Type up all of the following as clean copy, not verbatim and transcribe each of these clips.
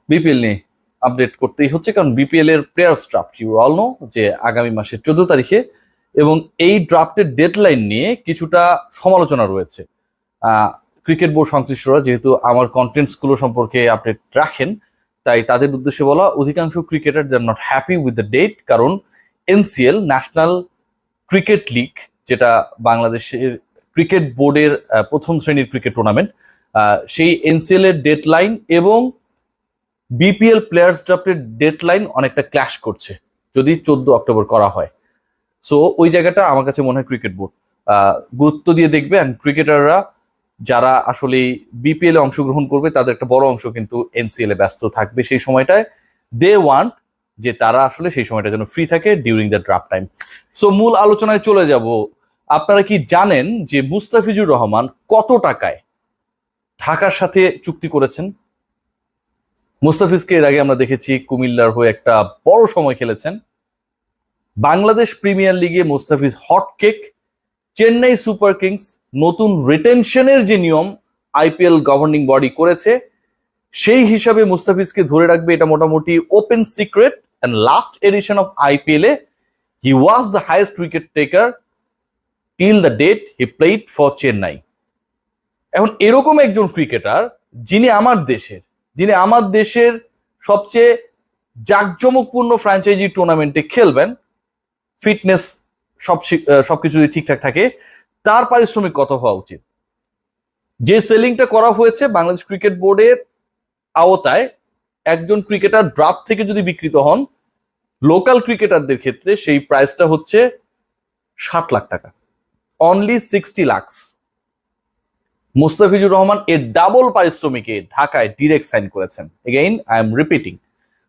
BPL নিয়ে update করতেই হচ্ছে, কারণ বিপিএল এর players draft you all know যে আগামী মাসের 14 তারিখে, এবং এই ড্রাফটের ডেডলাইন নিয়ে কিছুটা সমালোচনা রয়েছে। ক্রিকেট বোর্ড সংশ্লিষ্টরা যেহেতু আমার কন্টেন্টস গুলো সম্পর্কে আপডেট রাখেন, তাই তাদের উদ্দেশ্যে বলা, অধিকাংশ cricketer they are not happy with the date, কারণ এনসিএল ন্যাশনাল ক্রিকেট লিগ, যেটা বাংলাদেশের ক্রিকেট বোর্ডের প্রথম শ্রেণীর ক্রিকেট টুর্নামেন্ট, সেই এনসিএল এর ডেডলাইন এবং বিপিএল প্লেয়ার্স ড্রাফটের ডেডলাইন অনেকটা ক্ল্যাশ করছে যদি 14 অক্টোবর করা হয়। সো ওই জায়গাটা আমার কাছে মনে হয় ক্রিকেট বোর্ড গুরুত্ব দিয়ে দেখবে, অ্যান্ড ক্রিকেটাররা যারা আসলে বিপিএল এ অংশগ্রহণ করবে তাদের একটা বড় অংশ কিন্তু এনসিএল এ ব্যস্ত থাকবে সেই সময়টায়। দে ওয়ান্ট যে তারা আসলে সেই সময়টা যেন ফ্রি থাকে during the draft time. So মূল আলোচনায় চলে যাব। আপনারা কি জানেন যে মুস্তাফিজুর রহমান কত টাকায় ঢাকার সাথে চুক্তি করেছেন? মুস্তাফিজকে এর আগে আমরা দেখেছি কুমিল্লার হয়ে একটা বড় সময় খেলেছেন। বাংলাদেশ প্রিমিয়ার লিগে Mustafiz hotcake. Chennai super kings নতুন রিটেনশনের যে নিয়ম আইপিএল গভর্নিং বডি করেছে, সেই হিসাবে মুস্তাফিজকে ধরে রাখবে, এটা মোটামুটি open secret. And last edition of IPL A he was the highest wicket taker till the date he played for Chennai. এখন এরকম একজন ক্রিকেটার যিনি আমার দেশের সবচেয়ে জাঁকজমকপূর্ণ ফ্র্যাঞ্চাইজি টুর্নামেন্টে খেলবেন, ফিটনেস সবকিছু যদি ঠিকঠাক থাকে, তার পারিশ্রমিক কত হওয়া উচিত? যে সেলিংটা করা হয়েছে বাংলাদেশ ক্রিকেট বোর্ডের আওতায়, একজন ক্রিকেটার ড্রাফট থেকে যদি বিক্রিত হন, লোকাল ক্রিকেটারদের ক্ষেত্রে সেই প্রাইসটা হচ্ছে 60 লাখ টাকা, অনলি 60 লাখ। মুস্তাফিজুর রহমান এর ডাবল পারিশ্রমিকে ঢাকায় ডিরেক্ট সাইন করেছেন। Again I am repeating,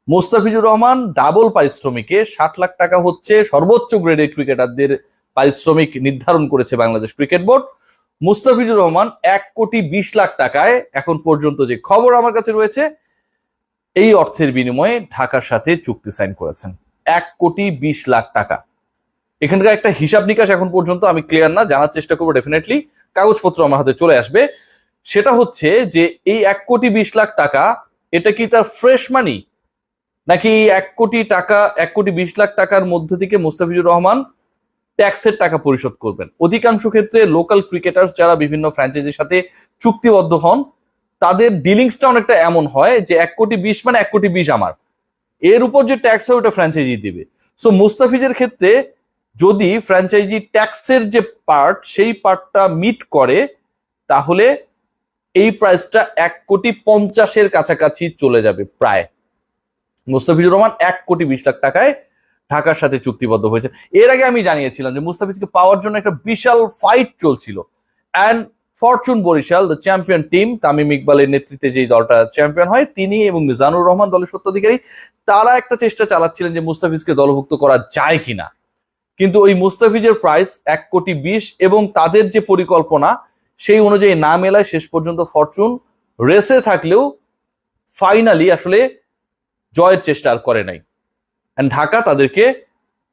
Mustafizur Rahman double পারিশ্রমিকে 60 লাখ টাকা হচ্ছে সর্বোচ্চ গ্রেডের ক্রিকেটারদের পারিশ্রমিক নির্ধারণ করেছে বাংলাদেশ ক্রিকেট বোর্ড। মুস্তাফিজুর রহমান 1,20,00,000 টাকায় এখন পর্যন্ত যে খবর আমার কাছে রয়েছে, এই অর্থের বিনিময়ে ঢাকার সাথে চুক্তি সাইন করেছেন। 1,20,00,000 টাকা। এখানকার একটা হিসাব নিকাশ এখন পর্যন্ত আমি ক্লিয়ার না, জানার চেষ্টা করবো, ডেফিনেটলি কাগজপত্র আমার হাতে চলে আসবে। সেটা হচ্ছে যে এই 1,20,00,000 টাকা, এটা কি তার ফ্রেশ মানি, নাকি 1,20,00,000 টাকার মধ্যে থেকে মুস্তাফিজুর রহমান ট্যাক্সের টাকা পরিশোধ করবেন? অধিকাংশ ক্ষেত্রে লোকাল ক্রিকেটার যারা বিভিন্ন ফ্র্যাঞ্চাইজির সাথে চুক্তিবদ্ধ হন, তাদের ডিলিংসটা অনেকটা এমন হয় যে 1,20,00,000 মানে 1,20,00,000 আমার, এর উপর যে ট্যাক্স হয় ওটা ফ্র্যাঞ্চাইজি দিবে। সো মুস্তাফিজের ক্ষেত্রে যদি ফ্র্যাঞ্চাইজি ট্যাক্সের যে পার্ট, সেই পার্টটা মিট করে, তাহলে এই প্রাইসটা 1,50,00,000-এর কাছাকাছি চলে যাবে প্রায়। মুস্তাফিজুর রহমান 1,20,00,000 টাকায় ঢাকার সাথে চুক্তিবদ্ধ হয়েছে। এর আগে আমি জানিয়েছিলাম যে মুস্তাফিজকে পাওয়ার জন্য একটা বিশাল ফাইট চলছিল, and fortune Barishal, the champion team, Tamim ইকবালের নেতৃত্বে যেই দলটা চ্যাম্পিয়ন হয়, তিনি এবং মিজানুর রহমান দলের স্বত্বাধিকারী, তারা একটা চেষ্টা চালাচ্ছিলেন যে মুস্তাফিজকে দলভুক্ত করা যায় কিনা। কিন্তু ওই মুস্তাফিজের প্রাইস 1,20,00,000 এবং তাদের যে পরিকল্পনা সেই অনুযায়ী না মেলায় শেষ পর্যন্ত ফরচুন রেসে থাকলেও ফাইনালি আসলে জয়ের চেষ্টা আর করে নাই। ঢাকা তাদেরকে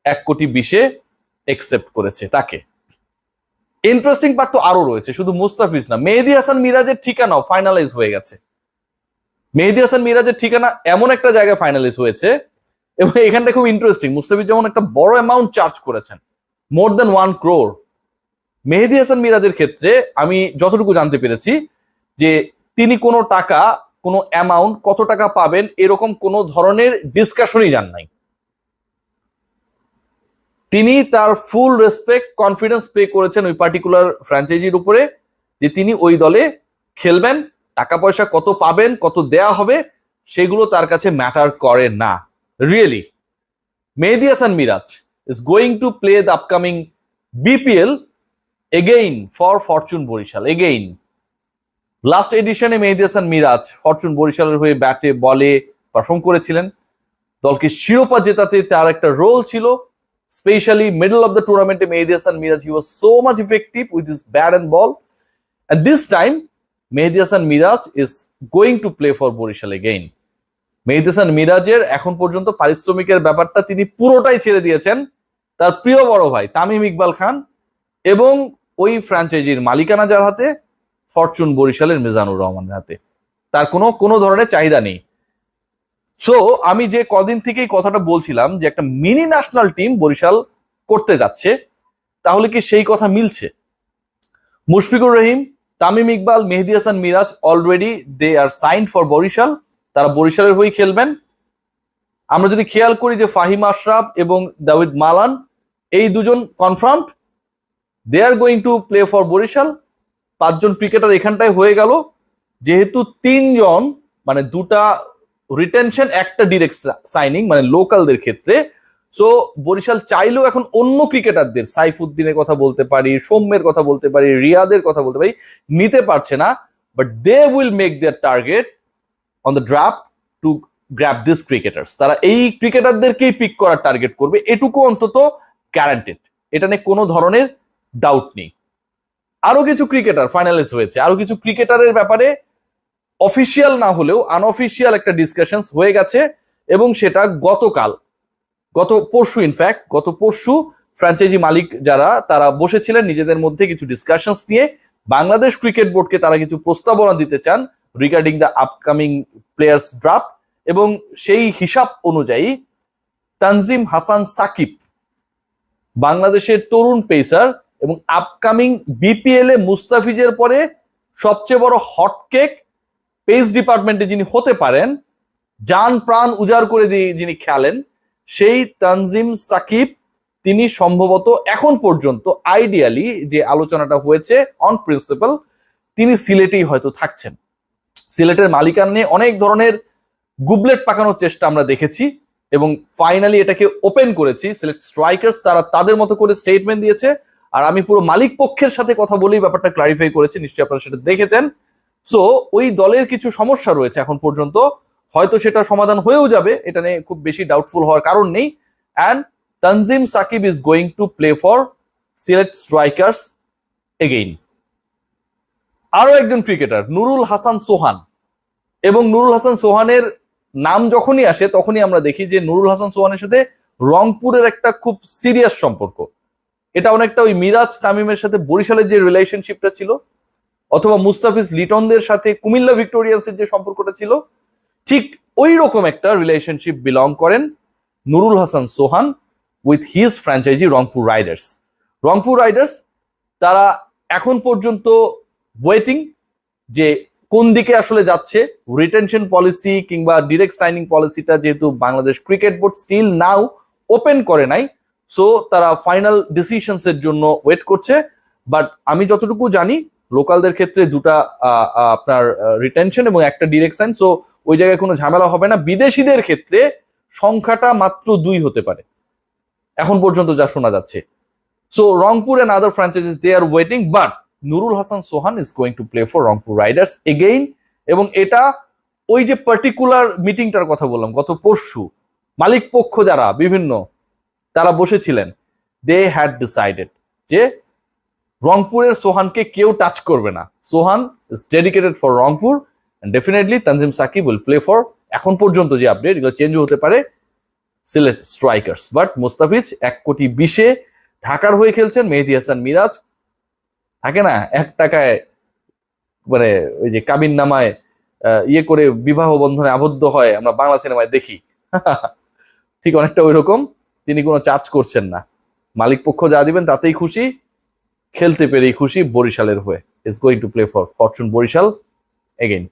1,20,00,000-এ একসেপ্ট করেছে তাকে। ইন্টারেস্টিং পার্ট তো আরো রয়েছে, শুধু মুস্তাফিজ না, মেহেদী হাসান মিরাজের ঠিকানাও ফাইনালাইজ হয়ে গেছে। মেহেদী হাসান মিরাজের ঠিকানা এমন একটা জায়গায় ফাইনালাইজ হয়েছে, এবং এখানটা খুব ইন্টারেস্টিং। মুস্তাফিজ যেমন একটা বড় অ্যামাউন্ট চার্জ করেছেন, মোর দেন 1 crore, মেহেদী হাসান মিরাজের ক্ষেত্রে আমি যতটুকু জানতে পেরেছি যে তিনি কোনো টাকা, কোনো অ্যামাউন্ট, কত টাকা পাবেন এরকম কোনো ধরনের ডিসকাশনই যান নাই। তিনি তার ফুল রেসপেক্ট, কনফিডেন্স পে করেছেন ওই পার্টিকুলার ফ্র্যাঞ্চাইজির উপরে যে তিনি ওই দলে খেলবেন। টাকা পয়সা কত পাবেন, কত দেয়া হবে, সেগুলো তার কাছে ম্যাটার করে না। Really Mehedi Hasan Miraz is going to play the upcoming BPL again for Fortune Barishal. Again last এডিশনে মেহেদী হাসান মিরাজ ফরচুন বরিশালের হয়ে ব্যাটে বলে পারফর্ম করেছিলেন। দলকে শিরোপা জেতাতে তার একটা রোল ছিল, স্পেশালি মিডল অফ দ্য টুর্নামেন্টে Mehedi Hasan Miraz, he was so much effective with his bat and ball, and this time Mehedi Hasan Miraz is going to play for Barishal again. মেহেদী হাসান মিরাজের এখন পর্যন্ত পারিশ্রমিকের ব্যাপারটা তিনি পুরোটাই ছেড়ে দিয়েছেন তার প্রিয় বড় ভাই তামিম ইকবাল খান এবং ওই ফ্র্যাঞ্চাইজির মালিকানা যার হাতে, ফরচুন বরিশালের মিজানুর রহমানের হাতে। তার কোনো ধরনের চাহিদা নেই। সো আমি যে কদিন থেকেই কথাটা বলছিলাম যে একটা মিনি ন্যাশনাল টিম বরিশাল করতে যাচ্ছে, তাহলে কি সেই কথা মিলছে? Mushfiqur Rahim, Tamim Iqbal, Mehedi Hasan Miraz already they are signed for Barishal. তারা বরিশালের হয়ে খেলবেন। আমরা যদি খেয়াল করি যে ফাহিম আশরাফ এবং দাউদ মালান এই দুজন confirmed, they are going to play for Barishal. 5জন ক্রিকেটার এখানটায় হয়ে গেল। যেহেতু 3জন, মানে 2টা রিটেনশন, একটা ডিরেক্ট সাইনিং মানে লোকালদের ক্ষেত্রে, সো বরিশাল চাইলেও এখন অন্য ক্রিকেটারদের, সাইফুদ্দিনের কথা বলতে পারি, সৌম্যের কথা বলতে পারি, রিয়াদের কথা বলতে পারি, নিতে পারছে না। But they will make their target on the draft to grab this cricketers. তারা এই ক্রিকেটারদেরকেই পিক করার টার্গেট করবে, এটুকু অন্তত গ্যারান্টেড, এটা নিয়ে কোনো ধরনের ডাউট নেই। আরো কিছু ক্রিকেটার ফাইনালিস্ট হয়েছে, আরো কিছু ক্রিকেটারের ব্যাপারে অফিসিয়াল না হলেও আনঅফিসিয়াল একটা ডিসকাশন হয়ে গেছে, এবং সেটা গত পরশু, ইনফ্যাক্ট গত পরশু ফ্র্যাঞ্চাইজি মালিক যারা তারা বসেছিলেন নিজেদের মধ্যে কিছু ডিসকাশনস নিয়ে। বাংলাদেশ ক্রিকেট বোর্ডকে তারা কিছু প্রস্তাবনা দিতে চান regarding the upcoming players draft, এবং সেই হিসাব অনুযায়ী তানজিম হাসান সাকিব, বাংলাদেশের তরুণ পেসার এবং আপকামিং বিপিএল এ মুস্তাফিজের পরে সবচেয়ে বড় হটকেক পেস ডিপার্টমেন্টে যিনি হতে পারেন, জান প্রাণ উজাড় করে দিয়ে যিনি খেলেন, সেই তানজিম সাকিব, তিনি সম্ভবত এখন পর্যন্ত আইডিয়ালি যে আলোচনাটা হয়েছে অন প্রিন্সিপাল, তিনি সিলেটেই হয়তো থাকছেন। সিলেটের মালিকানা নিয়ে অনেক ধরনের গুবলেট পাকানোর চেষ্টা আমরা দেখেছি, এবং ফাইনালি এটাকে ওপেন করেছি সিলেট স্ট্রাইকার্স, তারা তাদের মতো করে স্টেটমেন্ট দিয়েছে। আর আমি পুরো মালিক পক্ষের সাথে কথা বলেই ব্যাপারটা ক্লারিফাই করেছি, নিশ্চয়ই আপনারা সেটা দেখেছেন। সো ওই দলের কিছু সমস্যা রয়েছে এখন পর্যন্ত, হয়তো সেটা সমাধান হয়েও যাবে, এটা নিয়ে খুব বেশি ডাউটফুল হওয়ার কারণ নেই। And Tanzim Sakib is going to play for Sylhet strikers again. আরো একজন ক্রিকেটার নুরুল হাসান সোহান, এবং নুরুল হাসান সোহানের নাম যখনই আসে তখনই আমরা দেখি যে নুরুল হাসান সোহানের সাথে রংপুরের একটা খুব সিরিয়াস সম্পর্ক। এটা অনেকটা ওই মিরাজ তামিমের সাথে বরিশালের যে রিলেশনশিপটা ছিল, অথবা মুস্তাফিজ লিটনদের সাথে কুমিল্লা ভিক্টোরিয়ান্সের যে সম্পর্কটা ছিল, ঠিক ওই রকম একটা রিলেশনশিপ বিলং করেন Nurul Hasan Sohan with his franchise Rangpur Riders. Rangpur Riders তারা এখন পর্যন্ত ওয়েটিং যে কোন দিকে আসলে যাচ্ছে, রিটেনশন পলিসি কিংবা ডিরেক্ট সাইনিং পলিসিটা যেহেতু Bangladesh cricket board still now open করে নাই, সো তারা ফাইনাল ডিসিশনস এর জন্য ওয়েট করছে। বাট আমি যতটুকু জানি লোকালদের ক্ষেত্রে 2টা আপনার রিটেনশন এবং একটা ডিরেক্ট সাইন, সো ওই জায়গায় কোনো ঝামেলা হবে না। বিদেশিদের ক্ষেত্রে সংখ্যাটা মাত্র 2 হতে পারে এখন পর্যন্ত যা শোনা যাচ্ছে। So Rangpur and other franchises they are waiting, but Nurul Hasan Sohan is going to play for Rangpur riders again. এবং এটা ওই যে পার্টিকুলার মিটিংটার কথা বললাম গত পরশু, মালিক পক্ষ যারা বিভিন্ন তারা বসেছিলেন, দে হ্যাড ডিসাইডেড যে রংপুরের সোহানকে কেউ টাচ করবে না। Sohan is dedicated for Rangpur, and definitely Tanzim Sakib will play for, এখন পর্যন্ত যে আপডেট এগুলো চেঞ্জও হতে পারে, সিলেট স্ট্রাইকার্স। বাট মুস্তাফিজ 1,20,00,000 ঢাকার হয়ে খেলছেন। মেহেদী হাসান মিরাজ থাকে না 1 টাকায়, মানে ওই যে কাবিন নামায় ইয়ে করে বিবাহ বন্ধনে আবদ্ধ হয়, আমরা বাংলা সিনেমায় দেখি, ঠিক অনেকটা ওই রকম। তিনি কোনো চার্জ করছেন না, মালিক পক্ষ যা দিবেন তাতেই খুশি, খেলতে পেরেই খুশি বরিশালের হয়ে। Is going to play for fortune Barishal again.